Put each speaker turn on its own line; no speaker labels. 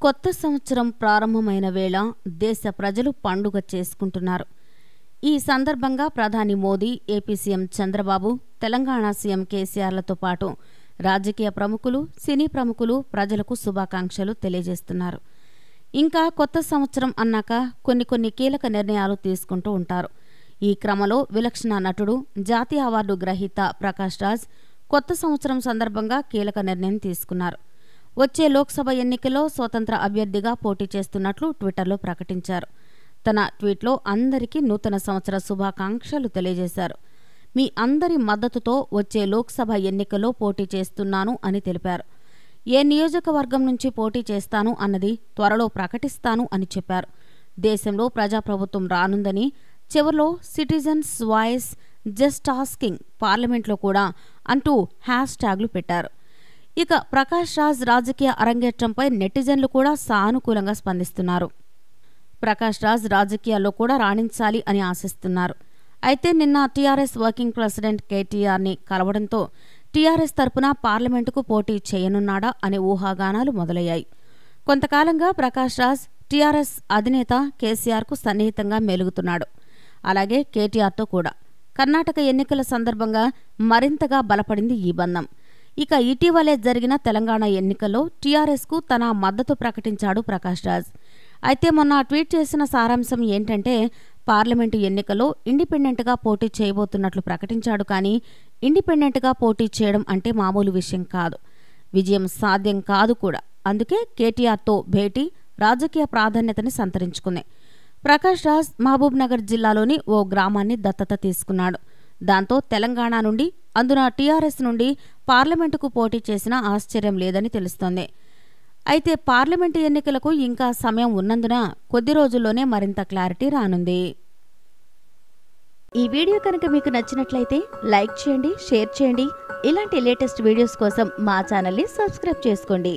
కొత్త సంవత్సరం ప్రారంభమైన వేళ దేశ ప్రజలు పండుగ చేసుకుంటున్నారు. ఈ సందర్భంగా ప్రధాని Modi, AP CM Chandrababu, Telangana CM కేసీఆర్లతో పాటు రాజకీయ ప్రముఖులు, సినీ ప్రముఖులు ప్రజలకు శుభాకాంక్షలు తెలియజేస్తున్నారు. ఇంకా కొత్త సంవత్సరం అన్నాక కొన్ని కీలక నిర్ణయాలు తీసుకుంటూ ఉంటారు. ఈ క్రమంలో విలక్షణ నటుడు, జాతీయ అవార్డు గ్రహీత ప్రకాష్ రాజ్ కొత్త సంవత్సరం సందర్భంగా కీలక నిర్ణయం తీసుకున్నారు. వచ్చే లోక్సభ ఎన్నికల్లో స్వతంత్ర అభ్యర్థిగా పోటీ చేస్తున్నట్లు ట్విట్టర్లో ప్రకటించారు. తన ట్వీట్లో అందరికీ నూతన సంవత్సర శుభాకాంక్షలు తెలియజేశారు. మీ అందరి మద్దతుతో వచ్చే లోక్సభ ఎన్నికల్లో పోటీ చేస్తున్నాను అని తెలిపారు. ఏ నియోజకవర్గం నుంచి పోటీ చేస్తాను అన్నది త్వరలో ప్రకటిస్తాను అని చెప్పారు. దేశంలో ప్రజాప్రభుత్వం రానుందని, చివర్లో సిటిజన్స్ వాయిస్, జస్ట్ ఆస్కింగ్ పార్లమెంట్లో కూడా అంటూ హ్యాష్ ట్యాగ్లు పెట్టారు. ఇక ప్రకాష్ రాజ్ రాజకీయ అరంగేట్రంపై నెటిజన్లు కూడా సానుకూలంగా స్పందిస్తున్నారు. ప్రకాష్ రాజ్ రాజకీయాల్లో కూడా రాణించాలి అని ఆశిస్తున్నారు. అయితే నిన్న టీఆర్ఎస్ వర్కింగ్ ప్రెసిడెంట్ కేటీఆర్ని కలవడంతో టీఆర్ఎస్ తరపున పార్లమెంటుకు పోటీ చేయనున్నాడా అనే ఊహాగానాలు మొదలయ్యాయి. కొంతకాలంగా ప్రకాష్ రాజ్ టీఆర్ఎస్ అధినేత కేసీఆర్కు సన్నిహితంగా మెలుగుతున్నాడు. అలాగే కేటీఆర్తో కూడా. కర్ణాటక ఎన్నికల సందర్భంగా మరింతగా బలపడింది ఈ బంధం. ఇక ఇటీవలే జరిగిన తెలంగాణ ఎన్నికల్లో టీఆర్ఎస్కు తన మద్దతు ప్రకటించాడు ప్రకాష్ రాజ్. అయితే మొన్న ట్వీట్ చేసిన సారాంశం ఏంటంటే, పార్లమెంటు ఎన్నికల్లో ఇండిపెండెంట్గా పోటీ చేయబోతున్నట్లు ప్రకటించాడు. కానీ ఇండిపెండెంట్గా పోటీ చేయడం అంటే మామూలు విషయం కాదు, విజయం సాధ్యం కాదు కూడా. అందుకే కేటీఆర్తో భేటీ రాజకీయ ప్రాధాన్యతని సంతరించుకుంది. ప్రకాష్ రాజ్ మహబూబ్ నగర్ జిల్లాలోని ఓ గ్రామాన్ని దత్తత తీసుకున్నాడు. దాంతో తెలంగాణ నుండి, అందున టీఆర్ఎస్ నుండి పార్లమెంటుకు పోటీ చేసినా ఆశ్చర్యం లేదని తెలుస్తోంది. అయితే పార్లమెంటు ఎన్నికలకు ఇంకా సమయం ఉన్నందున కొద్ది రోజుల్లోనే మరింత క్లారిటీ రానుంది.
ఈ వీడియో కనుక మీకు నచ్చినట్లయితే లైక్ చేయండి, షేర్ చేయండి. ఇలాంటి లేటెస్ట్ వీడియోస్ కోసం మా ఛానల్ని సబ్స్క్రైబ్ చేసుకోండి.